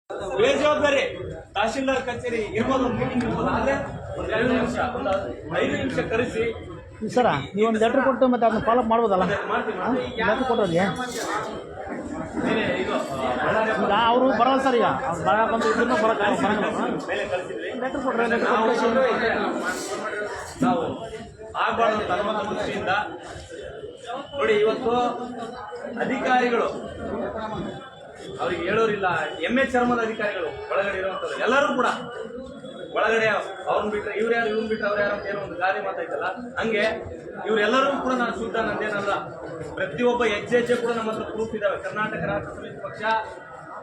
ಬೇಜವಾಬ್ದಾರಿ ತಹಶೀಲ್ದಾರ್ ಕಚೇರಿ ಇರ್ಬೋದು, ಮೀಟಿಂಗ್ ಇರ್ಬೋದು, ಆದ್ರೆ ಒಂದು 2 ನಿಮಿಷ, ಒಂದು 5 ನಿಮಿಷ ಕರೆಸಿ ಸರ ನೀವೊಂದು ಲೆಟ್ರ್ ಕೊಟ್ಟು ಮತ್ತೆ ಅದನ್ನ ಫಾಲೋ ಮಾಡ್ಬೋದಲ್ಲ? ಲೆಟ್ರ್ ಕೊಟ್ಟೋರಿಗೆ ಈಗ ಅವರು ಬರಲ್ಲ ಸರ್. ಈಗ ಅವ್ರು ಬರೋಕ್ಕಂತ ಇದ್ರೂ ಲೆಟ್ರ್ ಕೊಟ್ಟರೆ ನಾವು ಆಗಬಾರ್ದು ಧರ್ಮದ ದೃಷ್ಟಿಯಿಂದ ನೋಡಿ. ಇವತ್ತು ಅಧಿಕಾರಿಗಳು ಅವ್ರಿಗೆ ಹೇಳೋರಿಲ್ಲ, ಎಮ್ಮೆ ಚರ್ಮದ ಅಧಿಕಾರಿಗಳು ಒಳಗಡೆ ಇರುವಂಥದ್ದು ಎಲ್ಲರೂ ಕೂಡ ಒಳಗಡೆ ಅವ್ರನ್ನ ಬಿಟ್ಟರೆ ಇವ್ರು ಯಾರು, ಇವ್ನ ಬಿಟ್ಟರೆ ಅವ್ರು ಯಾರು ಅಂತ ಏನೋ ಒಂದು ಗಾದೆ ಮಾತಾಯ್ತಲ್ಲ, ಹಂಗೆ ಇವರೆಲ್ಲರೂ ಕೂಡ ನಾನು ಶುದ್ಧ ನಂದೇನಲ್ಲ. ಪ್ರತಿಯೊಬ್ಬ ಹೆಜ್ಜೆ ಕೂಡ ನಮ್ಮ ಹತ್ರ ಪ್ರೂಫ್ ಇದಾವೆ. ಕರ್ನಾಟಕ ರಾಷ್ಟ್ರ ಸಮಿತಿ ಪಕ್ಷ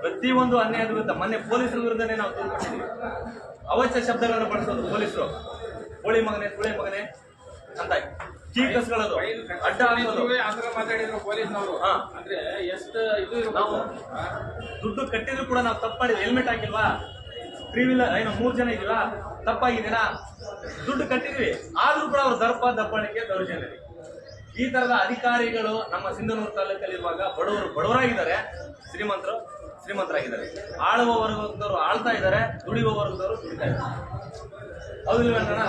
ಪ್ರತಿಯೊಂದು ಅನ್ಯಾಯದ ವಿರುದ್ಧ, ಮೊನ್ನೆ ಪೊಲೀಸರ ವಿರುದ್ಧನೇ ನಾವು ತಿಳ್ಕೊಂಡಿದ್ದೀವಿ. ಅವಾಚ್ಯ ಶಬ್ದಗಳನ್ನು ಬಳಸೋದು ಪೊಲೀಸರು, ಕೋಳಿ ಮಗನೇ ಸುಳಿ ಮಗನೇ ಅಂತ ಚೀಕಸ್ಗಳದು ಅಡ್ಡ ಹಾಕೋದು. ನಾವು ದುಡ್ಡು ಕಟ್ಟಿದ್ರು ಕೂಡ ನಾವು ತಪ್ಪು ಮಾಡಿದ್ವಿ. ಹೆಲ್ಮೆಟ್ ಹಾಕಿಲ್ವಾ, 3 ವೀಲರ್ ಏನೋ 3 ಜನ ಇದೀವಾ, ತಪ್ಪಾಗಿದ್ದೀನಾ, ದುಡ್ಡು ಕಟ್ಟಿದ್ವಿ ಆದ್ರೂ ಕೂಡ ಅವ್ರು ದಪ್ಪಣಿಕೆ ದೌರ್ಜನ್ಯ. ಈ ತರದ ಅಧಿಕಾರಿಗಳು ನಮ್ಮ ಸಿಂಧನೂರು ತಾಲೂಕಲ್ಲಿರುವಾಗ ಬಡವರಾಗಿದ್ದಾರೆ, ಶ್ರೀಮಂತರಾಗಿದ್ದಾರೆ. ಆಳುವ ವರ್ಗದವರು ಆಳ್ತಾ ಇದ್ದಾರೆ, ದುಡಿಯುವ ವರ್ಗದವರು ದುಡಿತಾ ಇದ್ದಾರೆ. ಹೌದಿಲ್ವೇಣ್ಣ?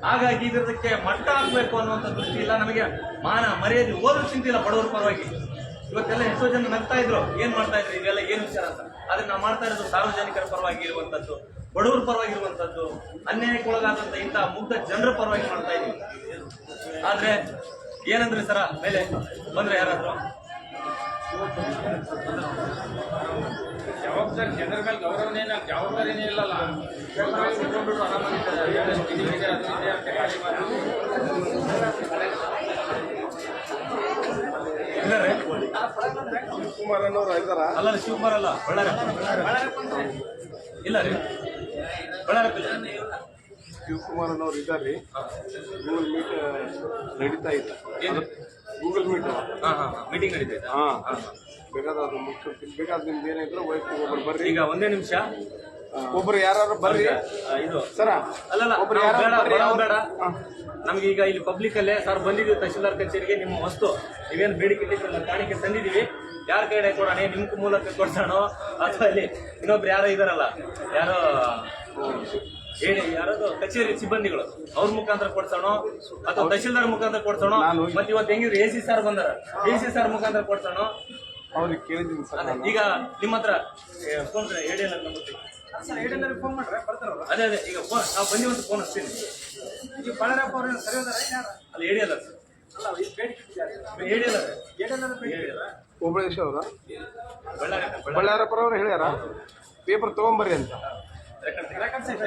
ಹಾಗಾಗಿ ಇದಕ್ಕೆ ಮಟ್ಟ ಹಾಕ್ಬೇಕು ಅನ್ನುವಂಥ ದೃಷ್ಟಿ ಇಲ್ಲ ನಮಗೆ. ಮಾನ ಮರ್ಯಾದೆ ಓದೋ ಚಿಂತಿಲ್ಲ ಬಡವರ ಪರವಾಗಿ. ಇವತ್ತೆಲ್ಲ ಎಷ್ಟೋ ಜನ ನಗ್ತಾ ಇದ್ರು, ಏನ್ ಮಾಡ್ತಾ ಇದ್ರು, ಇದೆಲ್ಲ ಏನು ವಿಚಾರ ಅಂತ. ಆದ್ರೆ ನಾವು ಮಾಡ್ತಾ ಇರೋದು ಸಾರ್ವಜನಿಕರ ಪರವಾಗಿ ಇರುವಂತದ್ದು, ಬಡವರ ಪರವಾಗಿರುವಂತದ್ದು, ಅನ್ಯಾಯಕ್ಕೊಳಗಾದಂತ ಇಂತಹ ಮುಗ್ಧ ಜನರ ಪರವಾಗಿ ಮಾಡ್ತಾ ಇದೀವಿ. ಆದ್ರೆ ಏನಂದ್ರೆ ಸರ ಮೇಲೆ ಬಂದ್ರೆ ಯಾರಾದ್ರು ಜವಾಬ್ದಾರಿ ಜನರ ಮೇಲೆ ಗೌರವನೇ ಜವಾಬ್ದಾರಿನೇ ಇಲ್ಲಲ್ಲ. ಶಿವಕುಮಾರ್ ಅನ್ನೋರು ಇದ್ದಾರ? ಅಲ್ಲ, ಶಿವಕುಮಾರ್ ಅಲ್ಲ, ಬಳ್ಳಾರಿ ಇಲ್ಲ ರೀ, ಬಳ್ಳಾರಿ ಶಿವಕುಮಾರ್ ಅನ್ನೋರು ಇದ್ದಾರ್ರಿ. ಗೂಗಲ್ ಮೀಟ್ ನಡೀತಾ ಇದ್ದ, ಗೂಗಲ್ ಮೀಟ್ ಮೀಟಿಂಗ್ ನಡೀತಾ ಇದೆ. ಬೇಕಾದ್ರೆ ಅದು ಮುಗಿಸ್ತೀನಿ. ಬೇಕಾದ್ರೆ ನಿಮ್ದು ಏನಿದ್ರು ವೈಫ್ ಒಬ್ಬರು ಬರ್ರಿ. ಈಗ ಒಂದೇ ನಿಮಿಷ, ಒಬ್ರು ಯಾರು ಬರ್ರಿ. ಇದು ಸರ ಅಲ್ಲಲ್ಲ, ಬೇಡ ನಮ್ಗೆ ಈಗ ಇಲ್ಲಿ ಪಬ್ಲಿಕ್ ಅಲ್ಲೇ ಸರ್ ಬಂದಿದ್ದೀವಿ ತಹಶೀಲ್ದಾರ್ ಕಚೇರಿಗೆ. ನಿಮ್ಮ ವಸ್ತು ನೀವೇನು ಬೇಡಿಕೆ ಇಟ್ಟಿದ್ರಲ್ಲ, ಕಾಣಿಕೆ ತಂದಿದ್ದೀವಿ. ಯಾರ ಕಡೆ ಕೊಡೋಣ, ನಿಮ್ ಮೂಲಕ ಕೊಡ್ಸೋಣ ಅಥವಾ ಇಲ್ಲಿ ಇನ್ನೊಬ್ರು ಯಾರೋ ಇದಾರಲ್ಲ, ಯಾರೋ ಹೇಳಿ ಯಾರದು ಕಚೇರಿ ಸಿಬ್ಬಂದಿಗಳು, ಅವ್ರ ಮುಖಾಂತರ ಕೊಡ್ಸೋಣ ಅಥವಾ ತಹಶೀಲ್ದಾರ್ ಮುಖಾಂತರ ಕೊಡ್ಸೋಣ. ಮತ್ತೆ ಇವತ್ತು ಹೆಂಗಿದ್ರು AC ಸರ್ ಬಂದಾರ, AC ಸರ್ ಮುಖಾಂತರ ಕೊಡ್ಸೋಣ. ಅವ್ರಿಗೆ ಕೇಳಿದ್ದೀನಿ ಸರ್. ಈಗ ನಿಮ್ಮ ಹತ್ರ ಫೋನ್ ಹೇಳಿಲ್ಲ ಫೋನ್ ಮಾಡ್ರೆ ಬರ್ತಾರ. ಅದೇ ಈಗ ಫೋನ್ ನಾವು ಬಂದಿವಂತ ಫೋನ್ ಹಚ್ತೀನಿ. ಈಗ ಬಳ್ಳಾರಪ್ಪ ಅವ್ರ ಸರಿ ಅಲ್ಲಿ ಹೇಳಿಲ್ಲ ಸರ್, ಹೇಳಿಲ್ಲ ಓಬಳೇಶ್ ಅವರ ಬಳ್ಳಾರಪ್ಪರ ಅವ್ರು ಹೇಳ್ಯಾರ ಪೇಪರ್ ತಗೊಂಬರ್ರಿ ಅಂತ.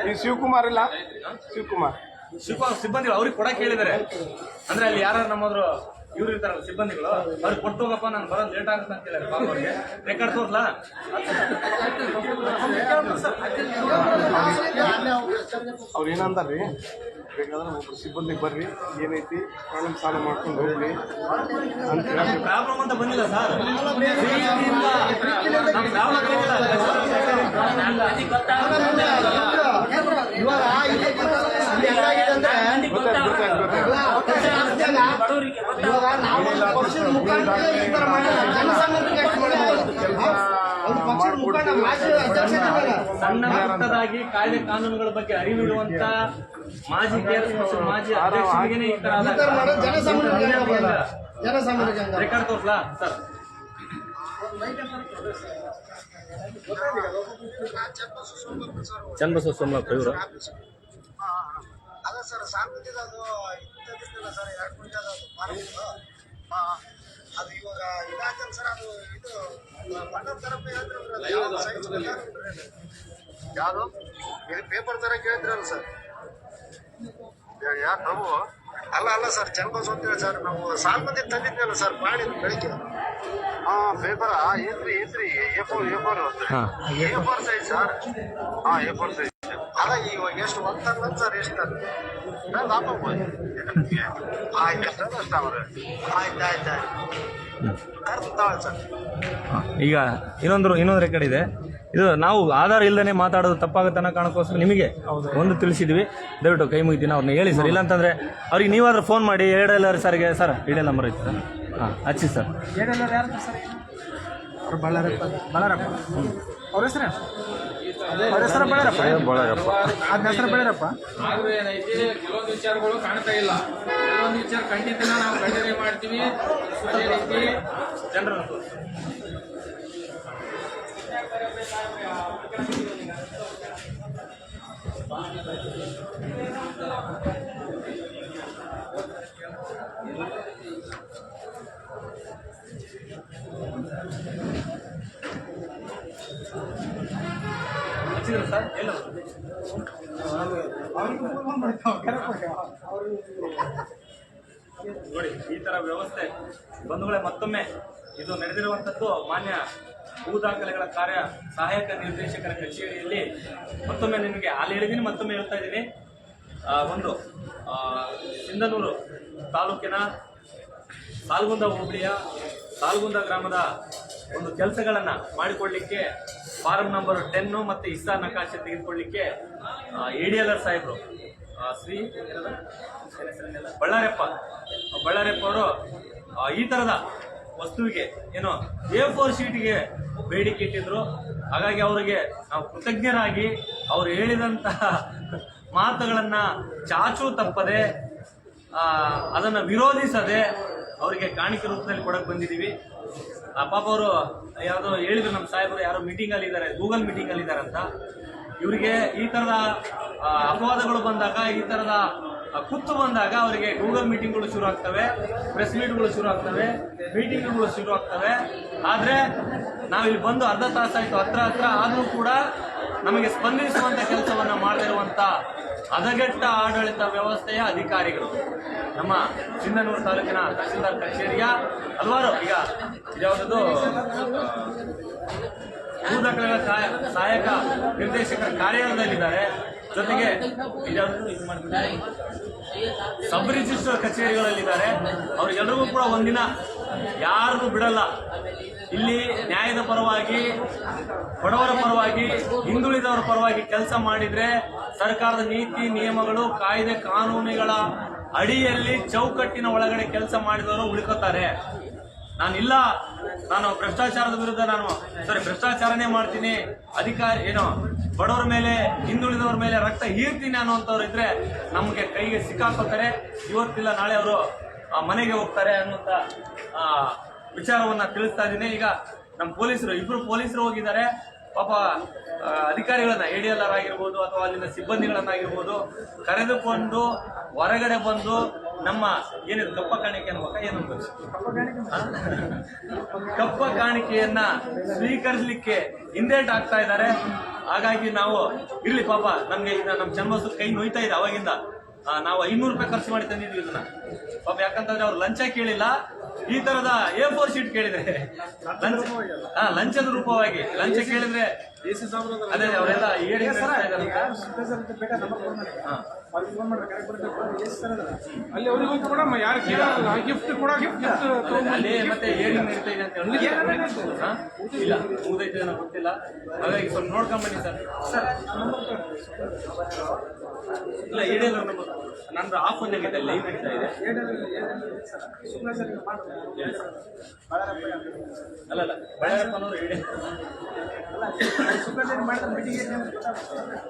ನೀವು ಶಿವಕುಮಾರ್ ಇಲ್ಲ, ಶಿವಕುಮಾರ್ ಸಿಬ್ಬಂದಿಗಳು ಅವ್ರಿಗೆ ಕೊಡಕ್ಕೆ ಹೇಳಿದ್ದಾರೆ. ಅಂದ್ರೆ ಅಲ್ಲಿ ಯಾರು ನಮ್ಮದ್ರು ಇವ್ರು ಇರ್ತಾರಲ್ಲ ಸಿಬ್ಬಂದಿಗಳು, ಅವ್ರಿಗೆ ಕೊಟ್ಟು ಹೋಗಪ್ಪ, ನಾನು ಬರೋದು ಲೇಟ್ ಆಗುತ್ತೆ ಅಂತ ಹೇಳಿದ್ರೆ ಪಾಪ ಅವ್ರಿಗೆ ರೆಕಾರ್ಡ್ ತೋರ್ಲಾ? ಅವ್ರು ಏನಂದಾರ್ರಿ, ಬೇಕಾದ್ರೆ ಒಬ್ರು ಸಿಬ್ಬಂದಿಗೆ ಬರ್ರಿ, ಏನೈತಿ ಕಾನೂನು ಸಾಲ ಮಾಡ್ಕೊಂಡು ಹೋಗ್ಲಿ ಅಂತ ಹೇಳಿ. ಪ್ರಾಬ್ಲಮ್ ಅಂತ ಬಂದಿಲ್ಲ ಸರ್, ಸಣ್ಣ ಪುಟ್ಟದಾಗಿ ಕಾಯ್ದೆ ಕಾನೂನುಗಳ ಬಗ್ಗೆ ಅರಿವಿಡುವಂತ ಮಾಜಿ ಮಾಜಿ ಅಧ್ಯಕ್ಷರಿಗೆ ಈ ತರ ರೆಕಾರ್ಡ್ ತೋರ್ಲಾ ಸರ್? ಚನ್ನಬಸವ ಸೋಮಪ್ಪ ಇವರು ಅದ ಸರ್ ಸಾಂಸ್ಕೃತಿಕ ಅದು ಇದ್ದಿಲ್ಲ ಸರ್, 2 ಮುಂಜೆ ಅದು ಇವಾಗ ಇದಾಗ್ತಲ್ಲ ಸರ್. ಅದು ಇದು ಮಂಡಲ ತರಪ್ಪ ಯಾರು ಇದು ಪೇಪರ್ ತರ ಕೇಳಿದ್ರಲ್ಲ ಸರ್? ಯಾರು ಪ್ರಭು? ಅಲ್ಲ ಸರ್, ಚನ್ನಬಸವ ಅಂತೀವಿ ಸರ್. ನಾವು ಸಾಂಸ್ಕೃತಿಕ ತಂದಿದ್ವಲ್ಲ ಸರ್ ಮಾಡಿದ್ದು ಬೆಳಿಗ್ಗೆ. ಪೇಪರ್ ಏನ್ರಿ A4 size sir. A4 size ಅದ ಇವಾಗ ಎಷ್ಟು ಒಂದಲ್ಲ ಸರ್, ಎಷ್ಟು ಆಯ್ತು ಅಷ್ಟ ಅವ್ರೆ. ಆಯ್ತು ಸರ್. ಈಗ ಇನ್ನೊಂದು ರೆಕಾರ್ಡ್ ಇದೆ. ಇದು ನಾವು ಆಧಾರ ಇಲ್ಲದೇ ಮಾತಾಡೋದು ತಪ್ಪಾಗುತ್ತೆ ಅನ್ನೋ ಕಾರಣಕ್ಕೋಸ್ಕರ ನಿಮಗೆ ಒಂದು ತಿಳಿಸಿದ್ವಿ. ದಯವಿಟ್ಟು ಕೈ ಮುಗಿತೀನಿ ಅವ್ರನ್ನ ಹೇಳಿ ಸರ್. ಇಲ್ಲಾಂತಂದರೆ ಅವ್ರಿಗೆ ನೀವಾದ್ರೂ ಫೋನ್ ಮಾಡಿ EDLR ಸರ್ಗೆ ಸರ್, EDL ನಂಬರ್ ಐತೆ ಸರ್, ಹಚ್ಚಿ ಸರ್. EDLR ಯಾರು ಸರ್? ಅವ್ರು ಬಳ್ಳಾರಪ್ಪ. ಅವ್ರ ಹೆಸರು ಅವ್ರ ಹೆಸರು ಬೆಳೆಯರಪ್ಪ ಅದ್ನ ಹೆಸರು ಬೆಳೆಯರಪ್ಪ. ಆದ್ರೂ ಏನೈತಿ ಕೆಲವೊಂದು ವಿಚಾರಗಳು ಕಾಣ್ತಾ ಇಲ್ಲ. ಕೆಲವೊಂದು ವಿಚಾರ ಖಂಡಿತ ನಾವು ಖಂಡನೆ ಮಾಡ್ತೀವಿ. ಅದೇ ರೀತಿ ಜನರನ್ನು ಸರ್ ಎಲ್ಲ ನೋಡಿ ಈ ತರ ವ್ಯವಸ್ಥೆ ಬಂಧುಗಳೇ, ಮತ್ತೊಮ್ಮೆ ಇದು ನಡೆದಿರುವಂತದ್ದು ಮಾನ್ಯ ಭೂ ದಾಖಲೆಗಳ ಕಾರ್ಯ ಸಹಾಯಕ ನಿರ್ದೇಶಕರ ಕಚೇರಿಯಲ್ಲಿ. ಮತ್ತೊಮ್ಮೆ ನಿಮಗೆ ಅಲ್ಲಿ ಹೇಳಿದ್ದೀನಿ, ಮತ್ತೊಮ್ಮೆ ಹೇಳ್ತಾ ಇದ್ದೀನಿ. ಒಂದು ಸಿಂಧನೂರು ತಾಲೂಕಿನ ಸಾಲ್ಗುಂದ ಹೋಬಳಿಯ ಸಾಲ್ಗುಂದ ಗ್ರಾಮದ ಒಂದು ಕೆಲಸಗಳನ್ನು ಮಾಡಿಕೊಳ್ಳಿಕ್ಕೆ ಫಾರಂ ನಂಬರ್ 10 ಮತ್ತು ಇಸ್ಸಾ ನಕಾಶೆ ತೆಗೆದುಕೊಳ್ಳಿಕ್ಕೆ ADLR ಸಾಹೇಬರು ಶ್ರೀ ಬಳ್ಳಾರಪ್ಪ ಅವರು ಈ ಥರದ ವಸ್ತುವಿಗೆ ಏನು A4 ಶೀಟ್ಗೆ ಬೇಡಿಕೆ ಇಟ್ಟಿದ್ರು. ಹಾಗಾಗಿ ಅವರಿಗೆ ನಾವು ಕೃತಜ್ಞರಾಗಿ ಅವರು ಹೇಳಿದಂತಹ ಮಾತುಗಳನ್ನು ಚಾಚೂ ತಪ್ಪದೆ ಅದನ್ನು ವಿರೋಧಿಸದೆ ಅವರಿಗೆ ಕಾಣಿಕೆ ರೂಪದಲ್ಲಿ ಕೊಡಕ್ಕೆ ಬಂದಿದ್ದೀವಿ. ಪಾಪ ಅವರು ಯಾವುದೋ ಹೇಳಿದ್ರು ನಮ್ಮ ಸಾಹೇಬರು, ಯಾರೋ ಮೀಟಿಂಗಲ್ಲಿ ಇದ್ದಾರೆ, ಗೂಗಲ್ ಮೀಟಿಂಗಲ್ಲಿ ಇದ್ದಾರೆ ಅಂತ. ಇವರಿಗೆ ಈ ಥರದ ಅಪವಾದಗಳು ಬಂದಾಗ, ಈ ಥರದ ಕುತ್ತು ಬಂದಾಗ ಅವರಿಗೆ ಗೂಗಲ್ ಮೀಟಿಂಗ್ಗಳು ಶುರು ಆಗ್ತವೆ, ಪ್ರೆಸ್ ಮೀಟ್ಗಳು ಶುರು ಆಗ್ತವೆ, ಮೀಟಿಂಗ್ಗಳು ಶುರು ಆಗ್ತವೆ. ಆದರೆ ನಾವಿಲ್ಲಿ ಬಂದು ಅರ್ಧ ತಾಸಾಯಿತು, ಹತ್ರ ಆದರೂ ಕೂಡ ನಮಗೆ ಸ್ಪಂದಿಸುವಂಥ ಕೆಲಸವನ್ನು ಮಾಡದಿರುವಂಥ ಹದಗೆಟ್ಟ ಆಡಳಿತ ವ್ಯವಸ್ಥೆಯ ಅಧಿಕಾರಿಗಳು ನಮ್ಮ ಸಿಂಧನೂರು ತಾಲೂಕಿನ ತಹಸೀಲ್ದಾರ್ ಕಚೇರಿಯ ಹಲವಾರು, ಈಗ ಯಾವುದದು ಭೂ ದಾಖಲೆಗಳ ಸಹಾಯಕ ನಿರ್ದೇಶಕರ ಕಾರ್ಯಾಲಯದಲ್ಲಿದ್ದಾರೆ. ಜೊತೆಗೆ ಸಬ್ ರಿಜಿಸ್ಟರ್ ಕಚೇರಿಗಳಲ್ಲಿದ್ದಾರೆ. ಅವ್ರಿಗೆಲ್ಲರಿಗೂ ಕೂಡ ಒಂದಿನ ಯಾರನ್ನೂ ಬಿಡಲ್ಲ. ಇಲ್ಲಿ ನ್ಯಾಯದ ಪರವಾಗಿ, ಬಡವರ ಪರವಾಗಿ, ಹಿಂದುಳಿದವರ ಪರವಾಗಿ ಕೆಲಸ ಮಾಡಿದ್ರೆ ಸರ್ಕಾರದ ನೀತಿ ನಿಯಮಗಳು, ಕಾಯ್ದೆ ಕಾನೂನುಗಳ ಅಡಿಯಲ್ಲಿ ಚೌಕಟ್ಟಿನ ಒಳಗಡೆ ಕೆಲಸ ಮಾಡಿದವರು ಉಳ್ಕೋತಾರೆ. ನಾನು ಭ್ರಷ್ಟಾಚಾರದ ವಿರುದ್ಧ ಭ್ರಷ್ಟಾಚಾರನೇ ಮಾಡ್ತೀನಿ, ಬಡವರ ಮೇಲೆ, ಹಿಂದುಳಿದವರ ಮೇಲೆ ರಕ್ತ ಹೀರ್ತೀನಿ ಅನ್ನುವಂಥವ್ರು ಇದ್ರೆ ನಮಗೆ ಕೈಗೆ ಸಿಕ್ಕಾಕೋತಾರೆ. ಇವತ್ತಿಲ್ಲ ನಾಳೆ ಅವರು ಮನೆಗೆ ಹೋಗ್ತಾರೆ ಅನ್ನುವಂಥ ವಿಚಾರವನ್ನ ತಿಳಿಸ್ತಾ ಇದ್ದೀನಿ. ಈಗ ನಮ್ಮ ಇಬ್ರು ಪೊಲೀಸರು ಹೋಗಿದ್ದಾರೆ. ಪಾಪ ಅಧಿಕಾರಿಗಳನ್ನ, ADLR ಆಗಿರ್ಬೋದು ಅಥವಾ ಅಲ್ಲಿನ ಸಿಬ್ಬಂದಿಗಳನ್ನಾಗಿರ್ಬೋದು ಕರೆದುಕೊಂಡು ಹೊರಗಡೆ ಬಂದು ನಮ್ಮ ಏನಿದೆ ಕಪ್ಪ ಕಾಣಿಕೆ ಅನ್ಬೇಕಾ ಏನಂತ ಕಪ್ಪ ಕಾಣಿಕೆಯನ್ನ ಸ್ವೀಕರಿಸಲಿಕ್ಕೆ ಹಿಂದೇಟ್ ಆಗ್ತಾ ಇದ್ದಾರೆ. ಹಾಗಾಗಿ ನಾವು ಇರ್ಲಿ ಪಾಪ, ನಮ್ಗೆ ಈಗ ನಮ್ಮ ಚನ್ನಬಸವ ಕೈ ನೋಯ್ತಾ ಇದೆ ಅವಾಗಿಂದ. ನಾವು 500 ರೂಪಾಯಿ ಖರ್ಚು ಮಾಡಿ ತಂದಿದ್ವಿ ಇದನ್ನ ಪಾಪ. ಯಾಕಂತಂದ್ರೆ ಅವ್ರು ಲಂಚ ಕೇಳಿಲ್ಲ, ಈ ತರದ A4 ಶೀಟ್ ಕೇಳಿದ್ರೆ ಲಂಚದ ರೂಪವಾಗಿ ಲಂಚ ಕೇಳಿದ್ರೆ ಅದೇ ಅವರೆಲ್ಲ ಅಲ್ಲಿ ಅವರಿಗೂ ಕೂಡ ಯಾರು ಗಿಫ್ಟ್ ಕೂಡ ಅಲ್ಲಿ ಮತ್ತೆ ಏರಿಂಗ್ ನಡೀತಾ ಇದೆ ಅಂತ ಹೇಳಿ ಇಲ್ಲ ಮುಗ್ದೈತೆ ನನಗೆ ಗೊತ್ತಿಲ್ಲ. ಹಾಗಾಗಿ ಸ್ವಲ್ಪ ನೋಡ್ಕೊಂಬನ್ನಿ ಸರ್. ಇಲ್ಲ ಏಡಿಯಲ್ಲ ನಂದು ಆಫ್ ಆಗಿದೆ, ಲೈವ್ ನಡೀತಾ ಇದೆ. ಅಲ್ಲಲ್ಲ ಬಳ್ಳಾರಪ್ಪನವರು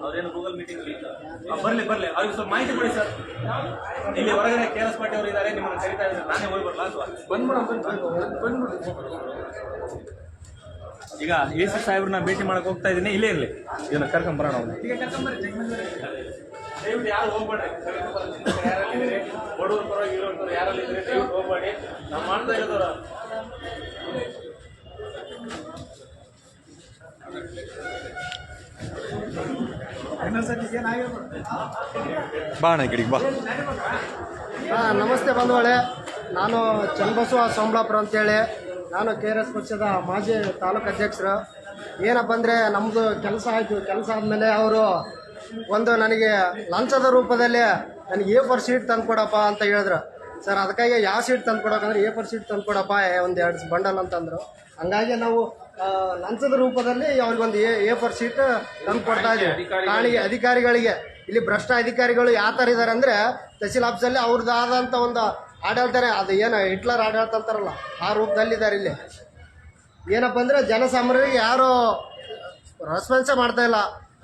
ಅವ್ರೇನು ಗೂಗಲ್ ಮೀಟಿಂಗ್ ಬರ್ಲಿ ಅವ್ರಿಗೆ ಸ್ವಲ್ಪ ಮಾಹಿತಿ ಕೊಡಿ ಸರ್. ಇಲ್ಲಿ ಹೊರಗಡೆ KRS ಪಾಟೀಲ್ ಅವರು ಇದ್ದಾರೆ, ನಿಮ್ಮನ್ನು ಕರೀತಾ ಇದ್ದಾರೆ, ನಾನೇ ಹೋಗಿ ಬರಲ್ಲ ಅಥವಾ ಈಗ AC ಸಾಹೇಬ್ರನ್ನ ಭೇಟಿ ಮಾಡಕ್ ಹೋಗ್ತಾ ಇದ್ದೀನಿ. ಇಲ್ಲೇ ಇರಲಿ, ಇದನ್ನ ಕರ್ಕೊಂಬರೋಣ. ದಯವಿಟ್ಟು ಯಾರು ಹೋಗ್ಬೇಡ್ರಿ, ಯಾರಲ್ಲಿದ್ದೀರಿ, ಬಡವ್ರ ಪರವಾಗಿ ಇರೋರು ಯಾರಲ್ಲಿದ್ದೀರಿ ದಯವಿಟ್ಟು ಹೋಗ್ಬೇಡಿ. ನಾವು ಮಾಡ್ತಾ ಇರೋದವ್ರ ಬಾಣ ಗಿಡಿಗೆ ಬಾ. ನಮಸ್ತೆ ಬಂಧುಗಳೇ, ನಾನು ಚನ್ನಬಸವ ಸೋಮಲಾಪುರ ಅಂತೇಳಿ, ನಾನು KRS ಪಕ್ಷದ ಮಾಜಿ ತಾಲೂಕು ಅಧ್ಯಕ್ಷರು. ಏನಪ್ಪ ಅಂದರೆ ನಮ್ಮದು ಕೆಲಸ ಆಯಿತು. ಕೆಲಸ ಆದಮೇಲೆ ಅವರು ನನಗೆ ಲಂಚದ ರೂಪದಲ್ಲಿ ನನಗೆ A4 ಶೀಟ್ ತಂದು ಕೊಡಪ್ಪ ಅಂತ ಹೇಳಿದ್ರು. ಸರ್ ಅದಕ್ಕಾಗಿ ಯಾವ ಶೀಟ್ ತಂದು ಕೊಡೋಕಂದ್ರೆ A4 ಶೀಟ್ ತಂದು ಕೊಡಪ್ಪ, ಒಂದು 2 ಬಂಡಲ್ ಅಂತಂದರು. ಹಂಗಾಗಿ ನಾವು ಲಂಚದ ರೂಪದಲ್ಲಿ ಅವ್ರಿಗೊಂದು A4 ಶೀಟ್ ತಂದು ಕೊಡ್ತಾ ಇದ್ದೀವಿ ಅಧಿಕಾರಿಗಳಿಗೆ. ಇಲ್ಲಿ ಭ್ರಷ್ಟ ಅಧಿಕಾರಿಗಳು ಯಾವ ಥರ ಇದ್ದಾರೆ ಅಂದರೆ, ತಹಸೀಲ್ ಆಫೀಸಲ್ಲಿ ಅವ್ರದ್ದು ಆದಂಥ ಒಂದು ಆಡಳಿತಾನೆ, ಅದು ಏನು ಹಿಟ್ಲರ್ ಆಡಳಿತ ಅಂತಾರಲ್ಲ ಆ ರೂಪದಲ್ಲಿದ್ದಾರೆ. ಇಲ್ಲಿ ಏನಪ್ಪ ಅಂದರೆ ಜನಸಾಮಾನ್ಯರಿಗೆ ಯಾರು ರೆಸ್ಪಾನ್ಸೇ ಮಾಡ್ತಾ ಇಲ್ಲ.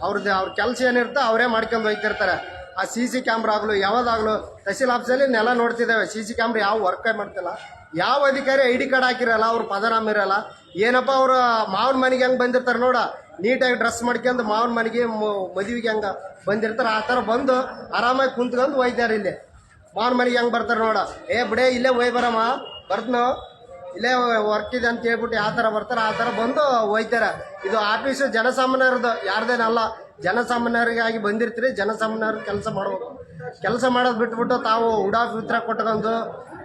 ಅವ್ರ ಕೆಲಸ ಏನಿರುತ್ತೆ ಅವರೇ ಮಾಡ್ಕೊಂಡು ಹೋಗ್ತಿರ್ತಾರೆ. ಆ CC ಕ್ಯಾಮ್ರಾ ಆಗಲು ಯಾವುದಾಗಲು ತಹಸೀಲ್ ಆಫೀಸಲ್ಲಿ ನೆಲ ನೋಡ್ತಿದ್ದೇವೆ, CC ಕ್ಯಾಮ್ರಾ ಯಾವ ವರ್ಕೇ ಮಾಡ್ತಿಲ್ಲ. ಯಾವ ಅಧಿಕಾರಿ ID ಕಾರ್ಡ್ ಹಾಕಿರಲ್ಲ, ಅವ್ರ ಪದನಾಮ ಇರಲ್ಲ. ಏನಪ್ಪ ಅವ್ರು ಮಾವನ ಮನೆಗೆ ಹೆಂಗೆ ಬಂದಿರ್ತಾರೆ ನೋಡ, ನೀಟಾಗಿ ಡ್ರೆಸ್ ಮಾಡ್ಕೊಂಡು ಮಾವನ ಮನೆಗೆ ಮದುವೆಗೆ ಹೆಂಗೆ ಬಂದಿರ್ತಾರೆ ಆ ಥರ ಬಂದು ಆರಾಮಾಗಿ ಕುಂತ್ಕೊಂಡು ಒಯ್ತಾರೆ. ಇಲ್ಲಿ ಮಾವನ ಮನೆಗೆ ಹೆಂಗೆ ಬರ್ತಾರೆ ನೋಡ, ಬಿಡೇ ಇಲ್ಲೇ ಒಯ್ ಬರಮ್ಮ ಬರ್ತನೋ ಇಲ್ಲೇ ವರ್ಕ್ ಇದೆ ಅಂತ ಹೇಳ್ಬಿಟ್ಟು ಯಾವ ಥರ ಬರ್ತಾರೆ ಆ ಥರ ಬಂದು ಒಯ್ತಾರೆ. ಇದು ಆಫೀಸು ಜನಸಾಮಾನ್ಯರದ್ದು, ಯಾರ್ದೇನಲ್ಲ. ಜನಸಾಮಾನ್ಯರಿಗಾಗಿ ಬಂದಿರ್ತೀರಿ, ಜನಸಾಮಾನ್ಯರು ಕೆಲಸ ಮಾಡ್ಬೇಕು. ಕೆಲಸ ಮಾಡೋದು ಬಿಟ್ಬಿಟ್ಟು ತಾವು ಉಡಾಫ್ ಉತ್ತರ ಕೊಟ್ಕೊಂಡು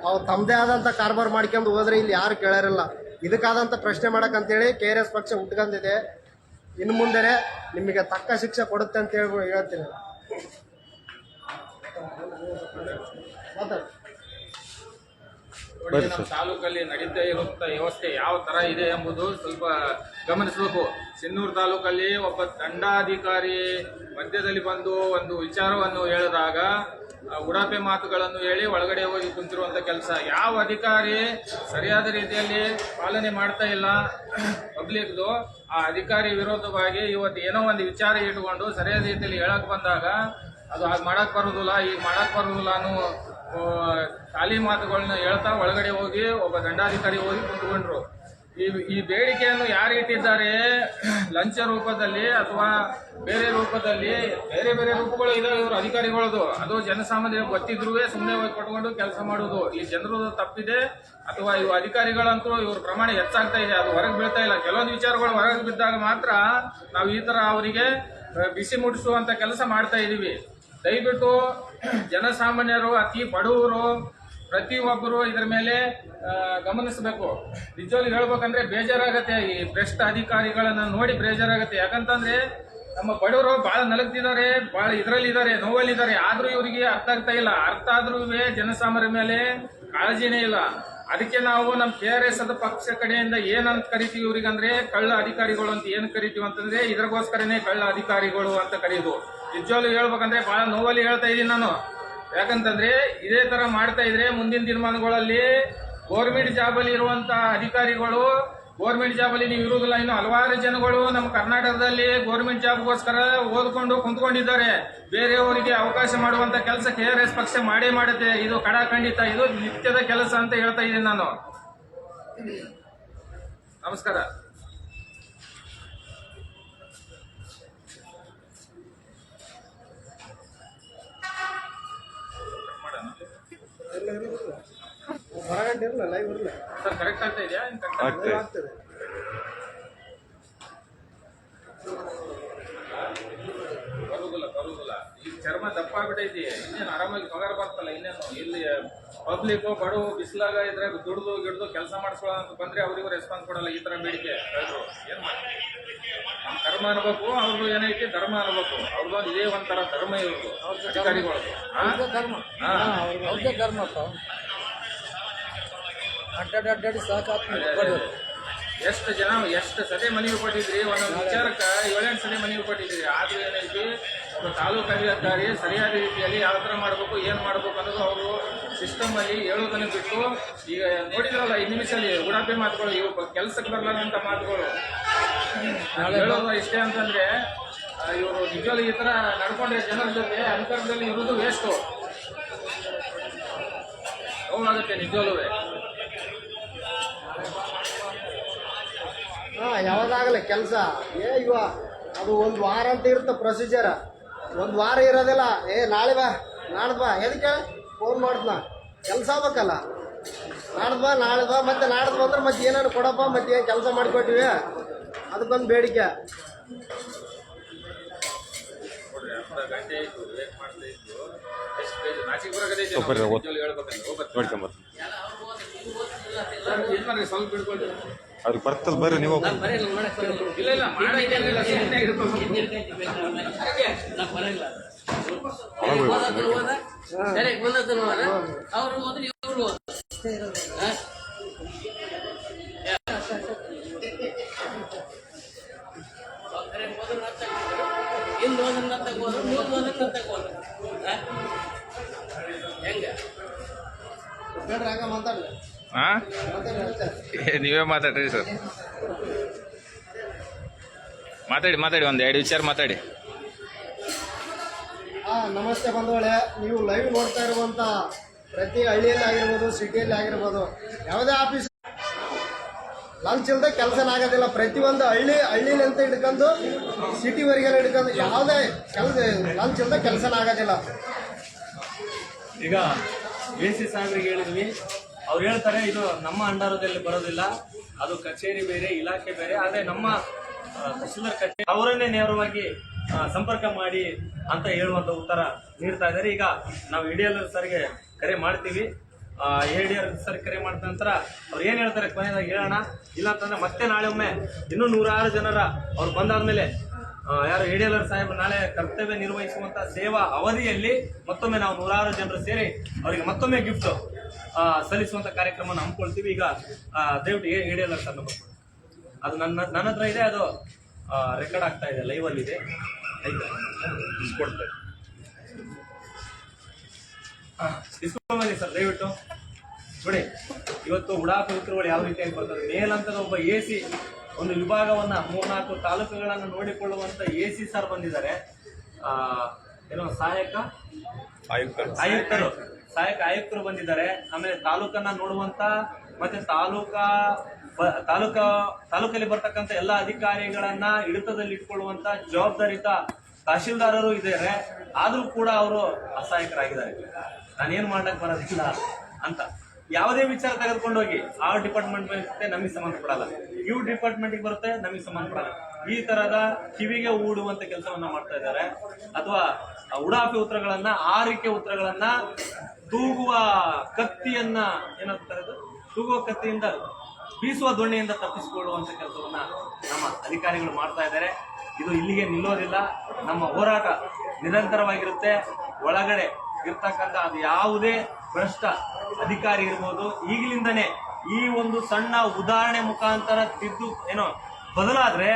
ಅವು ತಮ್ಮದೇ ಆದಂಥ ಕಾರ್ಬಾರ್ ಮಾಡ್ಕೊಂಡು ಹೋದ್ರೆ ಇಲ್ಲಿ ಯಾರು ಕೇಳೋರಿಲ್ಲ. ಇದಕ್ಕಾದಂಥ ಪ್ರಶ್ನೆ ಮಾಡೋಕ್ಕಂತೇಳಿ KRS ಪಕ್ಷ ಹುಟ್ಕೊಂಡಿದೆ. ಇನ್ನು ಮುಂದೆ ನಿಮಗೆ ತಕ್ಕ ಶಿಕ್ಷೆ ಕೊಡುತ್ತೆ ಅಂತ ಹೇಳ್ತೀನಿ. ನೋಡಿ, ನಮ್ಮ ತಾಲೂಕಲ್ಲಿ ನಡೀತಾ ಇರುವಂತ ವ್ಯವಸ್ಥೆ ಯಾವ ತರ ಇದೆ ಎಂಬುದು ಸ್ವಲ್ಪ ಗಮನಿಸಬೇಕು. ಸಿನ್ನೂರು ತಾಲೂಕಲ್ಲಿ ಒಬ್ಬ ದಂಡಾಧಿಕಾರಿ ಮಧ್ಯದಲ್ಲಿ ಬಂದು ಒಂದು ವಿಚಾರವನ್ನು ಹೇಳಿದಾಗ ಉಡಾಪೆ ಮಾತುಗಳನ್ನು ಹೇಳಿ ಒಳಗಡೆ ಹೋಗಿ ಕುಂತಿರುವಂತ ಕೆಲಸ. ಯಾವ ಅಧಿಕಾರಿ ಸರಿಯಾದ ರೀತಿಯಲ್ಲಿ ಪಾಲನೆ ಮಾಡ್ತಾ ಇಲ್ಲ ಪಬ್ಲಿಕ್ದು, ಆ ಅಧಿಕಾರಿ ವಿರೋಧವಾಗಿ ಇವತ್ತು ಏನೋ ಒಂದು ವಿಚಾರ ಇಟ್ಕೊಂಡು ಸರಿಯಾದ ರೀತಿಯಲ್ಲಿ ಹೇಳಕ್ ಬಂದಾಗ ಅದು ಹಾಗೆ ಮಾಡಕ್ ಬರೋದಿಲ್ಲ, ಈಗ ಮಾಡಕ್ ಬರೋದಿಲ್ಲ ಅನ್ನೋ ಖಾಲಿ ಮಾತುಗಳನ್ನ ಹೇಳ್ತಾ ಒಳಗಡೆ ಹೋಗಿ ಒಬ್ಬ ದಂಡಾಧಿಕಾರಿ ಹೋಗಿ ಕುಂತ್ಕೊಂಡ್ರು. ಈ ಬೇಡಿಕೆಯನ್ನು ಯಾರು ಇಟ್ಟಿದ್ದಾರೆ, ಲಂಚ ರೂಪದಲ್ಲಿ ಅಥವಾ ಬೇರೆ ರೂಪದಲ್ಲಿ, ಬೇರೆ ಬೇರೆ ರೂಪಗಳು ಇದಾವೆ ಇವರು ಅಧಿಕಾರಿಗಳದು. ಅದು ಜನಸಾಮಾನ್ಯರಿಗೆ ಗೊತ್ತಿದ್ರೂ ಸುಮ್ಮನೆ ಹೋಗಿ ಕೊಟ್ಕೊಂಡು ಕೆಲಸ ಮಾಡೋದು. ಈ ಜನರದು ತಪ್ಪಿದೆ ಅಥವಾ ಇವು ಅಧಿಕಾರಿಗಳಂತೂ ಇವ್ರ ಪ್ರಮಾಣ ಹೆಚ್ಚಾಗ್ತಾ ಇದೆ, ಅದು ಹೊರಗೆ ಬೀಳ್ತಾ ಇಲ್ಲ. ಕೆಲವೊಂದು ವಿಚಾರಗಳು ಹೊರಗೆ ಬಿದ್ದಾಗ ಮಾತ್ರ ನಾವು ಈ ತರ ಅವರಿಗೆ ಬಿಸಿ ಮುಟ್ಟಿಸುವಂತ ಕೆಲಸ ಮಾಡ್ತಾ ಇದೀವಿ. ದಯವಿಟ್ಟು ಜನಸಾಮಾನ್ಯರು, ಅತಿ ಬಡವರು ಪ್ರತಿಯೊಬ್ಬರು ಇದರ ಮೇಲೆ ಗಮನಿಸಬೇಕು. ನಿಜವಾಗ್ಲೂ ಹೇಳ್ಬೇಕಂದ್ರೆ ಬೇಜಾರಾಗತ್ತೆ, ಈ ಭ್ರಷ್ಟ ಅಧಿಕಾರಿಗಳನ್ನ ನೋಡಿ ಬೇಜಾರಾಗತ್ತೆ. ಯಾಕಂತಂದ್ರೆ ನಮ್ಮ ಬಡವರು ಬಹಳ ನಲಗ್ತಿದ್ದಾರೆ, ಬಹಳ ಇದರಲ್ಲಿದ್ದಾರೆ, ನೋವಲ್ಲಿದ್ದಾರೆ. ಆದ್ರೂ ಇವರಿಗೆ ಅರ್ಥ ಆಗ್ತಾ ಇಲ್ಲ. ಅರ್ಥ ಆದ್ರೂ ಜನಸಾಮಾನ್ಯರ ಮೇಲೆ ಕಾಳಜಿನೇ ಇಲ್ಲ. ಅದಕ್ಕೆ ನಾವು ನಮ್ಮ KRS ಪಕ್ಷ ಕಡೆಯಿಂದ ಏನಂತ ಕರಿತೀವಿ ಇವ್ರಿಗಂದ್ರೆ ಕಳ್ಳ ಅಧಿಕಾರಿಗಳು ಅಂತ ಏನ್ ಕರಿತೀವಿ ಅಂತಂದ್ರೆ ಇದ್ರಗೋಸ್ಕರನೇ ಕಳ್ಳ ಅಧಿಕಾರಿಗಳು ಅಂತ ಕರೆಯೋದು. ನಿಜವಾಗ್ಲೂ ಹೇಳ್ಬೇಕಂದ್ರೆ ಬಹಳ ನೋವಲ್ಲಿ ಹೇಳ್ತಾ ಇದ್ದೀನಿ ನಾನು. ಯಾಕಂತಂದ್ರೆ ಇದೇ ತರ ಮಾಡ್ತಾ ಇದ್ರೆ ಮುಂದಿನ ದಿನಮಾನಗಳಲ್ಲಿ ಗೌರ್ಮೆಂಟ್ ಜಾಬ್ ಅಲ್ಲಿ ಇರುವಂತ ಅಧಿಕಾರಿಗಳು ಗೌರ್ಮೆಂಟ್ ಜಾಬ್ ಅಲ್ಲಿ ನೀವು ಇರುವುದಿಲ್ಲ. ಇನ್ನು ಹಲವಾರು ಜನಗಳು ನಮ್ಮ ಕರ್ನಾಟಕದಲ್ಲಿ ಗೌರ್ಮೆಂಟ್ ಜಾಬ್ಗೋಸ್ಕರ ಓದ್ಕೊಂಡು ಕುಂತ್ಕೊಂಡಿದ್ದಾರೆ. ಬೇರೆಯವರಿಗೆ ಅವಕಾಶ ಮಾಡುವಂತ ಕೆಲಸ KRS ಪಕ್ಷ ಮಾಡೇ ಮಾಡುತ್ತೆ. ಇದು ಖಂಡಿತ, ಇದು ನಿತ್ಯದ ಕೆಲಸ ಅಂತ ಹೇಳ್ತಾ ಇದ್ದೀನಿ ನಾನು. ನಮಸ್ಕಾರ. ಹೊರಗಡೆ ಇರಲ್ಲ, ಲೈವ್ ಇರಲ್ಲ ಸರ್, ಕರೆಕ್ಟ್ ಆಗ್ತಾ ಇದೆಯಾ? ಆಗ್ತದೆ. ಬರುದಿಲ್ಲ. ಈಗ ಚರ್ಮ ದಪ್ಪ ಆಗ್ಬಿಟ್ಟೈತಿ. ಇನ್ನೇನು ಆರಾಮಾಗಿ ಪಗಾರ ಬರ್ತಲ್ಲ. ಇನ್ನೇನು ಇಲ್ಲಿ ಪಬ್ಲಿಕ್ ಬಡವು ಬಿಸಿಲಾಗ ಇದ್ರೆ ದುಡ್ದು ಗಿಡ್ದು ಕೆಲಸ ಮಾಡಿಸ್ಕೊಳ್ಳೋ ಅಂತ ಬಂದ್ರೆ ಅವ್ರಿಗೂ ರೆಸ್ಪಾನ್ಸ್ ಕೊಡಲ್ಲ. ಈ ತರ ಬೇಡಿಕೆ ಏನ್ ಮಾಡಿ ನಮ್ಮ ಧರ್ಮ ಅನ್ಬೇಕು, ಅವ್ರದ್ದು ಏನೈತಿ ಧರ್ಮ ಅನ್ಬೇಕು. ಅವ್ರದ್ದು ಇದೇ ಒಂಥರ ಧರ್ಮ ಇವ್ರದ್ದು ಅಧಿಕಾರಿಗಳದ್ದು. ಎಷ್ಟು ಜನ ಎಷ್ಟು ಸತಿ ಮನವಿ ಕೊಟ್ಟಿದ್ರಿ, ಒಂದೊಂದು ವಿಚಾರಕ್ಕೆ 7-8 ಸತಿ ಮನವಿ ಕೊಟ್ಟಿದ್ರಿ. ಆದ್ರೂ ಏನೈತಿ, ಒಬ್ಬ ತಾಲೂಕು ಅಧಿಕಾರಿ ಸರಿಯಾದ ರೀತಿಯಲ್ಲಿ ಯಾವ ತರ ಮಾಡ್ಬೇಕು, ಏನ್ ಮಾಡ್ಬೇಕು ಅನ್ನೋದು ಅವರು ಸಿಸ್ಟಮ್ ಅಲ್ಲಿ ಹೇಳೋದನ್ನ ಬಿಟ್ಟು ಈಗ ನೋಡಿದ್ರಲ್ಲ 5 ನಿಮಿಷದಲ್ಲಿ ಉಡಾಪೆ ಮಾತುಗಳು, ಇವು ಕೆಲ್ಸಕ್ಕೆ ಬರಲಾರಂತ ಮಾತುಗಳು ಹೇಳೋದು. ಇಷ್ಟೇ ಅಂತಂದ್ರೆ ಇವರು ನಿಜವಾಗ್ಲೂ ಈ ತರ ನಡ್ಕೊಂಡ್ರೆ ಜನರ ಜೊತೆ ಅಧಿಕಾರದಲ್ಲಿ ಇರೋದು ವೇಸ್ಟು. ನೋವಾಗುತ್ತೆ ನಿಜವಾಗ್ಲೂ. ಯಾವ್ದಾಗಲ್ಲ ಕೆಲಸ ಇವ ಅದು 1 ವಾರ ಅಂತ ಇರುತ್ತೆ ಪ್ರೊಸೀಜರ್. 1 ವಾರ ಇರೋದಿಲ್ಲ. ನಾಳೆ ಬಾ ನಾಡ್ದು ಬಾ, ಎದಕ್ಕೆ ಫೋನ್ ಮಾಡ್ತನ, ಕೆಲಸ ಆಗ್ಬೇಕಲ್ಲ. ನಾಡ್ದು ಬಾ ಮತ್ತೆ ನಾಡ್ದು ಬಂದ್ರೆ ಮತ್ತೆ ಏನಾರು ಕೊಡಪ್ಪ, ಮತ್ತೆ ಏನು ಕೆಲಸ ಮಾಡಿಕೊಟ್ಟಿವಿ, ಅದಕ್ಕೊಂದು ಬೇಡಿಕೆ. ಗಂಟೆ ಆಯ್ತು ವೇಟ್ ಮಾಡ್ತಾ ಇತ್ತು. ನಾಚಿಕೆ ಬರೋಕದೈತಿ ಹೇಳ್ಬೇಕಂದ್ರೆ ಸ್ವಲ್ಪ ಬಿಡ್ಕೊಳ್ತೀವಿ. ಅವ್ರಿಗೆ ಬರ್ತದ ಬರ್ರಿ ನೀವು. ಇಲ್ಲ ಮಾಡಂಗಿಲ್ಲ, ಸುಮ್ಮನೆ ಇರ್ಬೇಕು. ನೀವೇ ಮಾತಾಡ್ರಿ ಸರ್. ಮಾತಾಡಿ ಒಂದು 2 ವಿಚಾರ ಮಾತಾಡಿ. ನಮಸ್ತೆ ಬಂಧುಗಳೇ, ನೀವು ಲೈವ್ ನೋಡ್ತಾ ಇರುವಂಥ ಪ್ರತಿ ಹಳ್ಳಿಯಲ್ಲಿ ಆಗಿರ್ಬೋದು, ಸಿಟಿಯಲ್ಲಿ ಆಗಿರ್ಬೋದು, ಯಾವುದೇ ಆಫೀಸ್ ಲಂಚ್ ಇಲ್ಲದೆ ಕೆಲಸನ ಆಗೋದಿಲ್ಲ. ಪ್ರತಿಯೊಂದು ಹಳ್ಳಿಲಿ ಅಂತ ಹಿಡ್ಕೊಂಡು ಸಿಟಿವರೆಗೆ ಹಿಡ್ಕೊಂಡು ಯಾವುದೇ ಕೆಲಸ ಲಂಚ್ ಇಲ್ಲದೆ ಕೆಲಸನ ಆಗೋದಿಲ್ಲ. ಈಗ AC ಸಾಹೇಬ್ರಿಗೆ ಹೇಳಿದ್ವಿ, ಅವ್ರು ಹೇಳ್ತಾರೆ ಇದು ನಮ್ಮ ಅಂಡರದಲ್ಲಿ ಬರೋದಿಲ್ಲ, ಅದು ಕಚೇರಿ ಬೇರೆ, ಇಲಾಖೆ ಬೇರೆ. ಆದರೆ ನಮ್ಮ ತಹಸೀಲ್ದಾರ್ ಕಚೇರಿ ಅವರನ್ನೇ ನೇರವಾಗಿ ಸಂಪರ್ಕ ಮಾಡಿ ಅಂತ ಹೇಳುವಂತ ಉತ್ತರ ನೀಡ್ತಾ ಇದ್ದಾರೆ. ಈಗ ನಾವು ADL ಸರ್ಗೆ ಕರೆ ಮಾಡ್ತೀವಿ. ADL ಸರ್ ಕರೆ ಮಾಡಿದ ನಂತರ ಅವ್ರು ಏನು ಹೇಳ್ತಾರೆ ಕೊನೆಯದಾಗಿ ಹೇಳೋಣ. ಇಲ್ಲ ಅಂತಂದ್ರೆ ಮತ್ತೆ ನಾಳೆ ಒಮ್ಮೆ ಇನ್ನೂ 106 ಜನರ ಅವ್ರು ಬಂದಾದ್ಮೇಲೆ ಯಾರು ADL ಸಾಹೇಬ್ ನಾಳೆ ಕರ್ತವ್ಯ ನಿರ್ವಹಿಸುವಂತ ಸೇವಾ ಅವಧಿಯಲ್ಲಿ ಮತ್ತೊಮ್ಮೆ ನಾವು 106 ಜನರು ಸೇರಿ ಅವರಿಗೆ ಮತ್ತೊಮ್ಮೆ ಗಿಫ್ಟ್ ಸಲ್ಲಿಸುವಂತ ಕಾರ್ಯಕ್ರಮ ಹಮ್ಮಿಕೊಳ್ತೀವಿ. ಈಗ ದಯವಿಟ್ಟು ADL ಸರ್ ನಂಬರ್ ಅದು ನನ್ನ ಹತ್ರ ಇದೆ, ಅದು ರೆಕಾರ್ಡ್ ಆಗ್ತಾ ಇದೆ, ಲೈವ್ ಅಲ್ಲಿ ಇದೆ, ಆಯ್ತಾ ಇಸ್ಕೊಡ್ತೇವೆ. ಇಸ್ಕೊಂಡ್ಬನ್ನಿ ಸರ್ ದಯವಿಟ್ಟು. ನೋಡಿ, ಇವತ್ತು ಉಡಾಪವಿತ್ರಗಳು ಯಾವ ರೀತಿಯಾಗಿ ಬರ್ತದೆ. ಮೇಲಂತದ ಒಬ್ಬ AC ಒಂದು ವಿಭಾಗವನ್ನ 3-4 ತಾಲೂಕುಗಳನ್ನು ನೋಡಿಕೊಳ್ಳುವಂತ AC ಸರ್ ಬಂದಿದ್ದಾರೆ. ಏನೋ ಸಹಾಯಕ ಆಯುಕ್ತರು ಬಂದಿದ್ದಾರೆ. ಆಮೇಲೆ ತಾಲೂಕನ್ನ ನೋಡುವಂತ ಮತ್ತೆ ತಾಲೂಕಲ್ಲಿ ಬರ್ತಕ್ಕಂಥ ಎಲ್ಲ ಅಧಿಕಾರಿಗಳನ್ನ ಹಿಡಿತದಲ್ಲಿ ಇಟ್ಕೊಳ್ಳುವಂತ ಜವಾಬ್ದಾರಿತ ತಹಶೀಲ್ದಾರರು ಇದ್ದಾರೆ. ಆದ್ರೂ ಕೂಡ ಅವರು ಅಸಹಾಯಕರಾಗಿದ್ದಾರೆ. ನಾನೇನ್ ಮಾಡ್ಲಿಕ್ಕೆ ಬರೋದಿಲ್ಲ ಅಂತ ಯಾವುದೇ ವಿಚಾರ ತೆಗೆದುಕೊಂಡೋಗಿ ಆ ಡಿಪಾರ್ಟ್ಮೆಂಟ್ ಬರುತ್ತೆ, ನಮಗೆ ಸಂಬಂಧಪಡಲ್ಲ. ಇವ್ ಡಿಪಾರ್ಟ್ಮೆಂಟ್ಗೆ ಬರುತ್ತೆ, ನಮಗೆ ಸಂಬಂಧಪಡಲ್ಲ. ಈ ತರದ ಕಿವಿಗೆ ಊಡುವಂತ ಕೆಲಸವನ್ನ ಮಾಡ್ತಾ ಇದ್ದಾರೆ. ಅಥವಾ ಉಡಾಫಿ ಉತ್ತರಗಳನ್ನ, ಆರಿಕೆ ಉತ್ತರಗಳನ್ನ ತೂಗುವ ಕತ್ತಿಯನ್ನ ಏನಂತಾರೆ, ತೂಗುವ ಕತ್ತಿಯಿಂದ ಬೀಸುವ ದೊಣ್ಣೆಯಿಂದ ತಪ್ಪಿಸಿಕೊಳ್ಳುವಂತ ಕೆಲಸವನ್ನ ನಮ್ಮ ಅಧಿಕಾರಿಗಳು ಮಾಡ್ತಾ ಇದ್ದಾರೆ. ಇದು ಇಲ್ಲಿಗೆ ನಿಲ್ಲೋದಿಲ್ಲ. ನಮ್ಮ ಹೋರಾಟ ನಿರಂತರವಾಗಿರುತ್ತೆ. ಒಳಗಡೆ ಇರ್ತಕ್ಕಂಥ ಅದು ಯಾವುದೇ ಭ್ರಷ್ಟ ಅಧಿಕಾರಿ ಇರ್ಬೋದು, ಈಗಲಿಂದನೇ ಈ ಒಂದು ಸಣ್ಣ ಉದಾಹರಣೆ ಮುಖಾಂತರ ಬದಲಾದ್ರೆ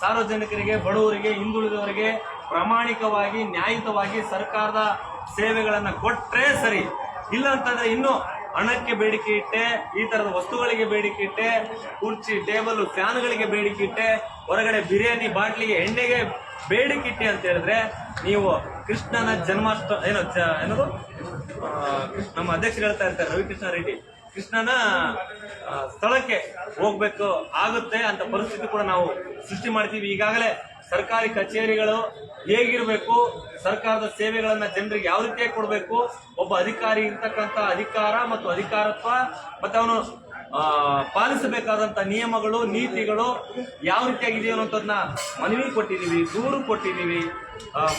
ಸಾರ್ವಜನಿಕರಿಗೆ, ಬಡವರಿಗೆ, ಹಿಂದುಳಿದವರಿಗೆ ಪ್ರಾಮಾಣಿಕವಾಗಿ, ನ್ಯಾಯಯುತವಾಗಿ ಸರ್ಕಾರದ ಸೇವೆಗಳನ್ನ ಕೊಟ್ರೆ ಸರಿ. ಇಲ್ಲ ಅಂತಂದ್ರೆ ಇನ್ನು ಹಣಕ್ಕೆ ಬೇಡಿಕೆ ಇಟ್ಟೆ, ಈ ತರದ ವಸ್ತುಗಳಿಗೆ ಬೇಡಿಕೆ ಇಟ್ಟೆ, ಕುರ್ಚಿ, ಟೇಬಲ್, ಫ್ಯಾನ್ಗಳಿಗೆ ಬೇಡಿಕೆ ಇಟ್ಟೆ, ಹೊರಗಡೆ ಬಿರಿಯಾನಿ ಬಾಟ್ಲಿಗೆ, ಎಣ್ಣೆಗೆ ಬೇಡಿಕೆ ಇಟ್ಟೆ ಅಂತ ಹೇಳಿದ್ರೆ ನೀವು ಕೃಷ್ಣನ ಏನದು ನಮ್ಮ ಅಧ್ಯಕ್ಷರು ಹೇಳ್ತಾ ಇರ್ತಾರೆ, ರವಿಕೃಷ್ಣ ರೆಡ್ಡಿ, ಕೃಷ್ಣನ ಸ್ಥಳಕ್ಕೆ ಹೋಗ್ಬೇಕು ಆಗುತ್ತೆ ಅಂತ ಪರಿಸ್ಥಿತಿ ಕೂಡ ನಾವು ಸೃಷ್ಟಿ ಮಾಡ್ತೀವಿ. ಈಗಾಗಲೇ ಸರ್ಕಾರಿ ಕಚೇರಿಗಳು ಹೇಗಿರಬೇಕು, ಸರ್ಕಾರದ ಸೇವೆಗಳನ್ನ ಜನರಿಗೆ ಯಾವ ರೀತಿಯಾಗಿ ಕೊಡಬೇಕು, ಒಬ್ಬ ಅಧಿಕಾರಿ ಇರ್ತಕ್ಕಂಥ ಅಧಿಕಾರ ಮತ್ತು ಅಧಿಕಾರತ್ವ ಮತ್ತೆ ಅವನು ಪಾಲಿಸಬೇಕಾದಂತ ನಿಯಮಗಳು, ನೀತಿಗಳು ಯಾವ ರೀತಿಯಾಗಿದೆಯೋ ಅನ್ನೋದನ್ನ ಮನವಿ ಕೊಟ್ಟಿದ್ದೀವಿ, ದೂರು ಕೊಟ್ಟಿದ್ದೀವಿ,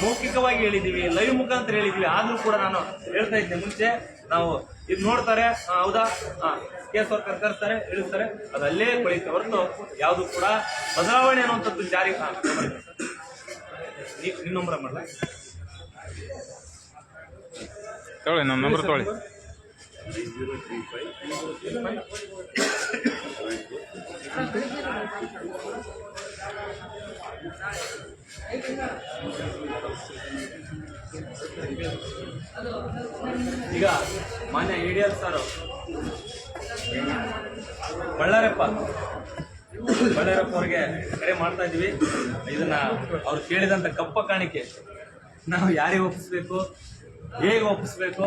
ಮೌಖಿಕವಾಗಿ ಹೇಳಿದ್ದೀವಿ, ಲೈವ್ ಮುಖಾಂತರ ಹೇಳಿದ್ದೀವಿ. ಆದ್ರೂ ಕೂಡ ನಾನು ಹೇಳ್ತಾ ಇದ್ದೆ ಮುಂಚೆ, ನಾವು ಇದು ನೋಡ್ತಾರೆ, ಹೌದಾ, ಕೇಸ್ ವರ್ಕರ್ ಕರ್ತಾರೆ, ಇಳಿಸ್ತಾರೆ, ಅದಲ್ಲೇ ಕೊಳಿತೆ ಹೊರತು ಯಾವುದು ಕೂಡ ಬದಲಾವಣೆ ಅನ್ನುವಂಥದ್ದು ಜಾರಿ. ನಿಮ್ಮ ನಂಬರ್ ಮಾಡಲ ತೊಗೊಳ್ಳಿ, ನಮ್ಮ ನಂಬರ್ ತೊಗೊಳ್ಳಿ. ಈಗ ಮಾನ್ಯ ADL ಸರ್ ಬಳ್ಳಾರಪ್ಪ ಅವರಿಗೆ ಕರೆ ಮಾಡ್ತಾ ಇದ್ವಿ. ಇದನ್ನ ಅವ್ರು ಕೇಳಿದಂತ ಕಪ್ಪ ಕಾಣಿಕೆ ನಾವು ಯಾರಿಗೆ ಒಪ್ಪಿಸ್ಬೇಕು, ಹೇಗೆ ಒಪ್ಪಿಸ್ಬೇಕು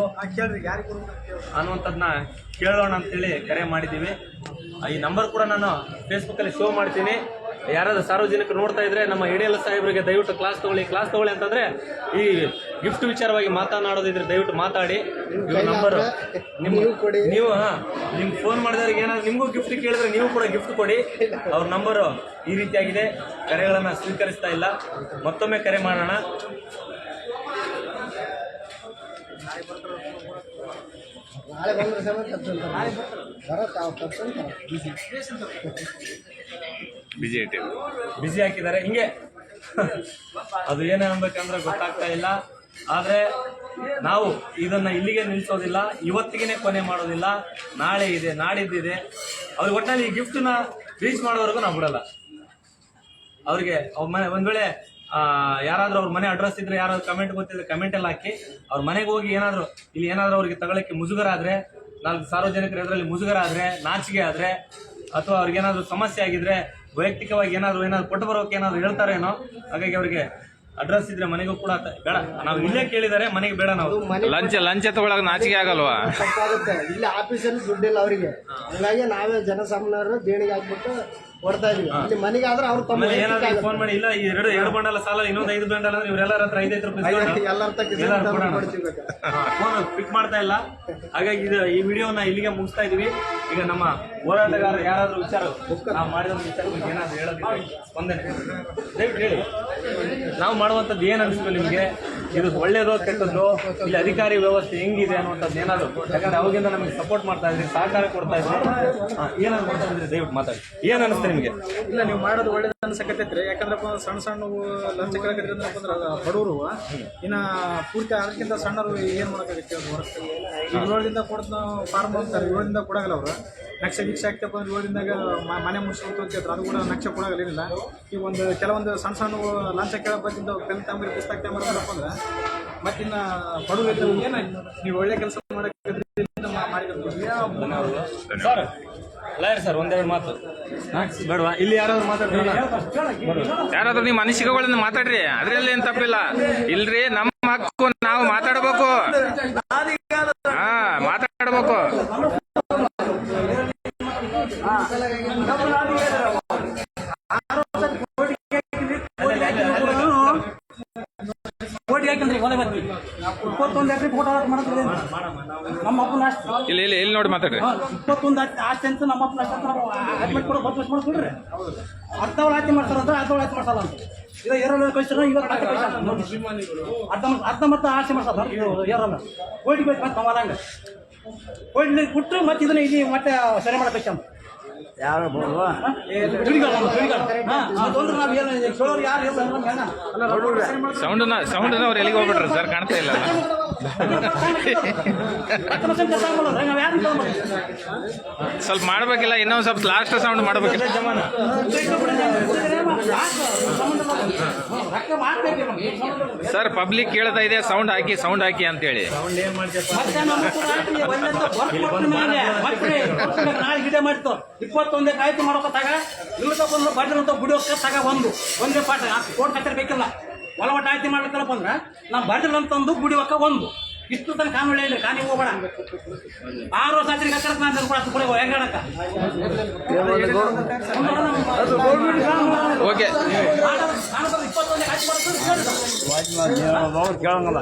ಅನ್ನುವಂಥದ್ದನ್ನ ಕೇಳೋಣ ಅಂತೇಳಿ ಕರೆ ಮಾಡಿದ್ದೀವಿ. ಈ ನಂಬರ್ ಕೂಡ ನಾನು ಫೇಸ್ಬುಕ್ಕಲ್ಲಿ ಶೋ ಮಾಡ್ತೀನಿ. ಯಾರಾದ್ರೂ ಸಾರ್ವಜನಿಕರು ನೋಡ್ತಾ ಇದ್ರೆ ನಮ್ಮ ADL ಸಾಹೇಬರಿಗೆ ದಯವಿಟ್ಟು ಕ್ಲಾಸ್ ತಗೊಳ್ಳಿ ಅಂತಂದ್ರೆ ಈ ಗಿಫ್ಟ್ ವಿಚಾರವಾಗಿ ಮಾತನಾಡೋದಿದ್ರೆ ದಯವಿಟ್ಟು ಮಾತಾಡಿ. ನಂಬರ್ ನೀವು ನಿಮ್ಗೆ ಫೋನ್ ಮಾಡಿದವ್ರಿಗೆ ಏನಾದ್ರು ನಿಮಗೂ ಗಿಫ್ಟ್ ಕೇಳಿದ್ರೆ ನೀವು ಕೂಡ ಗಿಫ್ಟ್ ಕೊಡಿ. ಅವ್ರ ನಂಬರು ಈ ರೀತಿಯಾಗಿದೆ. ಕರೆಗಳನ್ನ ಸ್ವೀಕರಿಸ್ತಾ ಇಲ್ಲ. ಮತ್ತೊಮ್ಮೆ ಕರೆ ಮಾಡೋಣ. ನಾಳೆ ಬಂದ್ರೆ ಬಿಸಿ ಹಾಕಿದ್ದಾರೆ. ಹಿಂಗೆ ಅದು ಏನೇ ಅನ್ಬೇಕಂದ್ರೆ ಗೊತ್ತಾಗ್ತಾ ಇಲ್ಲ. ಆದ್ರೆ ನಾವು ಇದನ್ನ ಇಲ್ಲಿಗೆ ನಿಲ್ಸೋದಿಲ್ಲ, ಇವತ್ತಿಗೆ ಕೊನೆ ಮಾಡೋದಿಲ್ಲ. ನಾಳೆ ಇದೆ, ನಾಡಿದ್ದಿದೆ. ಅವ್ರಿಗೆ ಒಟ್ಟಿನಲ್ಲಿ ಈ ಗಿಫ್ಟ್ನ ರೀಚ್ ಮಾಡೋವರೆಗೂ ನಾವು ಬಿಡಲ್ಲ. ಅವ್ರಿಗೆ ಒಂದ್ ವೇಳೆ ಯಾರಾದ್ರೂ ಅವ್ರ ಮನೆ ಅಡ್ರೆಸ್ ಇದ್ರೆ, ಯಾರಾದ್ರೂ ಕಮೆಂಟ್ ಗೊತ್ತಿದ್ರೆ ಕಮೆಂಟ್ ಎಲ್ಲ ಹಾಕಿ. ಅವ್ರ ಮನೆಗೆ ಹೋಗಿ ಇಲ್ಲಿ ಏನಾದ್ರೂ ಅವ್ರಿಗೆ ತಗೊಳ್ಳಕ್ಕೆ ಮುಜುಗರ ಆದ್ರೆ, 4 ಸಾರ್ವಜನಿಕರ ಎದುರಲ್ಲಿ ಮುಜುಗರ ಆದ್ರೆ, ನಾಚಿಕೆ ಆದ್ರೆ, ಅಥವಾ ಅವ್ರಿಗೇನಾದ್ರೂ ಸಮಸ್ಯೆ ಆಗಿದ್ರೆ ವೈಯಕ್ತಿಕವಾಗಿ ಏನಾದ್ರು ಕೊಟ್ಟು ಬರೋಕೆ ಏನಾದ್ರು ಹೇಳ್ತಾರೇನೋ. ಹಾಗಾಗಿ ಅವರಿಗೆ ಅಡ್ರೆಸ್ ಇದ್ರೆ ಮನೆಗೂ ಕೂಡ ಬೇಡ, ನಾವು ಇಲ್ಲೇ ಕೇಳಿದರೆ ಮನೆಗೆ ಬೇಡ. ನಾವು ಲಂಚ ತಗೊಳಕ್ ನಾಚಿಕೆ ಆಗಲ್ವಾ? ತಪ್ಪಾಗುತ್ತೆ. ಇಲ್ಲಿ ಆಫೀಸಲ್ಲಿ ದುಡ್ಡಿಲ್ಲ ಅವರಿಗೆ, ಹಂಗಾಗಿ ನಾವೇ ಜನಸಾಮಾನ್ಯರು ದೇಣಿಗೆ ಹಾಕ್ಬಿಟ್ಟು ಕೊಡ್ತಾ ಇದೀವಿ. ಇಲ್ಲಿ ಮನೆಗೆ ಆದ್ರೆ ಅವ್ರು ತಮ್ಮ ಏನಾದ್ರು ಫೋನ್ ಮಾಡಿ, ಇಲ್ಲ ಈ ಎರಡು ಬಂಡಲ ಸಾಲ ಇನ್ನೊಂದು 5 ಬಂಡಲ ಅಂದ್ರೆ ಇವರೆಲ್ಲರ ಹತ್ರ 5 ರೂಪಾಯಿ ಫೋನ್ ಪಿಕ್ ಮಾಡ್ತಾ ಇಲ್ಲ. ಹಾಗಾಗಿ ಈ ವಿಡಿಯೋನ ಇಲ್ಲಿಗೆ ಮುಗಿಸ್ತಾ ಇದೀವಿ. ಈಗ ನಮ್ಮ ಹೋರಾಟಗಾರ ಯಾರಾದ್ರೂ ವಿಚಾರ ನಾವು ಮಾಡಿದ ವಿಚಾರ ಬಗ್ಗೆ ಏನಾದ್ರು ಹೇಳೋದಿದ್ರೆ ಸ್ಪಂದನೆ ದಯವಿಟ್ಟು ಹೇಳಿ. ನಾವು ಮಾಡುವಂಥದ್ದು ಏನು ಅನಿಸ್ತು ನಿಮಗೆ? ಇದು ಒಳ್ಳೇದೋ ಕೆಟ್ಟದ್ದು, ಇಲ್ಲಿ ಅಧಿಕಾರಿ ವ್ಯವಸ್ಥೆ ಹೆಂಗಿದೆ ಅನ್ನುವಂಥದ್ದು ಏನಾದ್ರು, ಯಾಕಂದ್ರೆ ಅವಾಗಿಂದ ನಮಗೆ ಸಪೋರ್ಟ್ ಮಾಡ್ತಾ ಇದ್ರಿ, ಸಹಕಾರ ಕೊಡ್ತಾ ಇದ್ರಿ, ಏನಾದ್ರು ಮಾಡ್ತಾ ಇದ್ರಿ ದಯವಿಟ್ಟು ಮಾತಾಡಿ. ಏನು ಅನಿಸ್ತು ನಿಮಗೆ? ಇಲ್ಲ, ನೀವು ಮಾಡೋದು ಒಳ್ಳೇದು ಅನ್ಸಕತ್ತೈತ್ರಿ. ಯಾಕಂದ್ರೆ ಸಣ್ಣ ಸಣ್ಣ ಲಂಚ ಕೇಳಕತ್ರಿ ಅಂದ್ರೆ ಬಡವರು ಇನ್ನ ಪೂರ್ತಿ ಅದಕ್ಕಿಂತ ಸಣ್ಣರು ಏನು ಮಾಡೋಕ್ಕಾಗತ್ತೆ? ಈಗ 7ದಿಂದ ಕೊಡ್ತ ಫಾರ್ಮ್ ಹೋಗ್ತಾರೆ, 7ದಿಂದ ಕೊಡಗಲ್ಲ ಅವರು. ನಕ್ಷೆ ಗಿಕ್ಷೆ ಆಗ್ತಪ್ಪ ಅಂದ್ರೆ 7ದಿಂದಾಗ ಮನೆ ಮುಗಿಸ್ಕೊಂತ ಅಂತಿದ್ರು, ಅದು ಕೂಡ ನಕ್ಷೆ ಕೊಡೋಗಲಿಲ್ಲ. ಈಗ ಕೆಲವೊಂದು ಸಣ್ಣ ಸಣ್ಣ ಲಂಚ ಕೇಳೋದ್ರಿಂದ ಪೆನ್ ತಗೊಂಡ್ರಿ, ಪುಸ್ತಕ ತಗೊಂಡ್ರಪ್ಪ ಅಂದ್ರೆ ಮತ್ತಿನ್ನ ಬಡವರು ಏನು ನೀವು ಒಳ್ಳೆ ಕೆಲಸ ಮಾಡೋಕ್ಕಾಗತ್ರಿ ಸರ್ ಒಂದೆರಡು ಮಾತು ಬೇಡವಾ? ಇಲ್ಲಿ ಯಾರಾದ್ರು ಮಾತಾಡ್ತಾರೆ? ಯಾರಾದ್ರೂ ನೀವು ಮನಸ್ಸಿಗೆಗಳನ್ನ ಮಾತಾಡ್ರಿ, ಅದ್ರಲ್ಲಿ ಏನ್ ತಪ್ಪಿಲ್ಲ. ಇಲ್ರಿ, ನಮ್ಮ ಹಕ್ಕು, ನಾವು ಮಾತಾಡ್ಬೇಕು. ಮಾತಾಡ್ಬೇಕು. ಇಲ್ಲಿ ನೋಡಿ ಮಾತಾಡ್ರಿ. 21 ಆಸ್ತಿ ಅಂತ ನಮ್ಮ ಅಪ್ಪನ ಅಡ್ಮಿಟ್ ಕೂಡ ಬಸ್ ಮಾಡ್ಕೊಡ್ರಿ. ಅರ್ಧವಳ ಆಸ್ತಿ ಮಾಡ್ತಾರಂತ, ಅರ್ಧವಳ ಆಸ್ತಿ ಮಾಡ್ಸಲ್ಲ ಅಂತ. ಇದು ಏರಲ್ಲ ಕಳಿಸ್ತಾರ, ಅರ್ಧ ಮತ್ತ ಆಸ್ತಿ ಮಾಡ್ತಾರ. ಇದು ಏರಲ್ಲ ಕೋಟಿ ಬೇಕು ಮತ್ತೆ ಅವರಂಗ ಕೋಟಿ ಕೊಟ್ಟರು ಮತ್ತೆ ಇದನ್ನ ಇಲ್ಲಿ ಮತ್ತೆ ಸರಿ ಮಾಡಬೇಕು. ಯಾರು ಸೌಂಡ್ ಅವ್ರು ಎಲ್ಲಿಗೆ ಹೋಗ್ಬಿಟ್ರಿ ಸರ್? ಕಾಣ್ತಾ ಇಲ್ಲ. ಸ್ವಲ್ಪ ಮಾಡ್ಬೇಕಿಲ್ಲ, ಇನ್ನೊಂದು ಸ್ವಲ್ಪ ಲಾಸ್ಟ್ ಸೌಂಡ್ ಮಾಡ್ಬೇಕಿಲ್ಲ. ಸರ್ ಪಬ್ಲಿಕ್ ಕೇಳ್ತಾ ಇದೆ, ಸೌಂಡ್ ಹಾಕಿ ಅಂತೇಳಿ. ಗಿಡ ಮಾಡ್ತು 21 ಆಯ್ತು ಮಾಡೋಕತ್ತಾಗ ಇವ್ರ ಬಂದು ಬಡ್ರಂತ ಗುಡಿ ಹೋಗ್ತಾಗ ಒಂದೇ ಪಾಠ ಕೋಟ್ ಕತ್ತಿರ್ಬೇಕಿಲ್ಲ. ಒಳವಟ್ಟ ಆಯ್ತಿ ಮಾಡ್ಲಿಕ್ಕಲ್ಲಪ್ಪ ಅಂದ್ರೆ ನಾವು ಬಡ್ರಂತಂದು ಗುಡಿ ಹೋಗ ಒಂದು ಇಷ್ಟು ತನಕ ಕಾನೂನು ಇಲ್ಲ. ಕಾನಿ ಹೋಗ್ಬೇಡ 6 ವರ್ಷ ಆಚರಿಗೆ ಹತ್ತಿರ ನಾನು ಕೂಡ ಹೆಂಗಾಡಕ ಓಕೆ 21 ಆಯ್ತು ಮಾಡೋದು ಕೇಳಂಗಲ್ಲ.